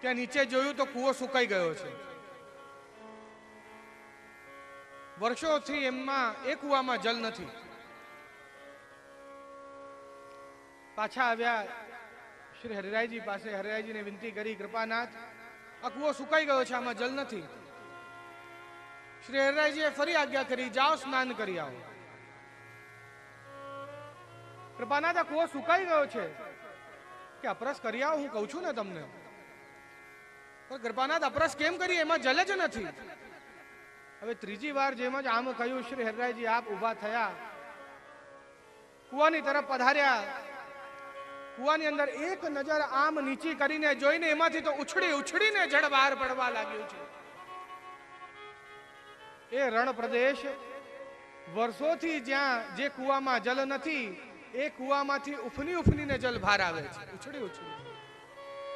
ત્યાં નીચે જોયું તો કૂવો સુકાઈ ગયો છે. વર્ષોથી એમાં એ કૂવામાં જલ નથી. પાછા આવ્યા શ્રી હરિરાયજી પાસે. હરિરાયજીને વિનંતી કરી, કૃપાનાથ, આ કૂવો સુકાઈ ગયો છે, આમાં જલ નથી. શ્રી હરિરાયજીએ ફરી આજ્ઞા કરી, જાઓ સ્નાન કરી આવો. કૃપાનાથ, આ કૂવો સુકાઈ ગયો છે, કે અપરસ કરી આવો, હું કહું છું ને તમને. પણ કૃપાનાથ, અપરસ કેમ કરીએ, એમાં જલ જ નથી. હવે ત્રીજી વાર જેમ જ આમ કહ્યું, શ્રી હરિરાયજી આપ ઊભા થયા, કૂવાની તરફ પધાર્યા. કૂવાની અંદર એક નજર આમ નીચી કરીને જોઈને એમાંથી તો ઉછળી ઉછળીને જળ બહાર પડવા લાગ્યું છે. એ રણ પ્રદેશ, વર્ષોથી જ્યાં જે કૂવામાં જલ નથી, એ કૂવામાંથી ઉફની ઉફનીને જલ બહાર આવે છે, ઉછળી ઉછળી.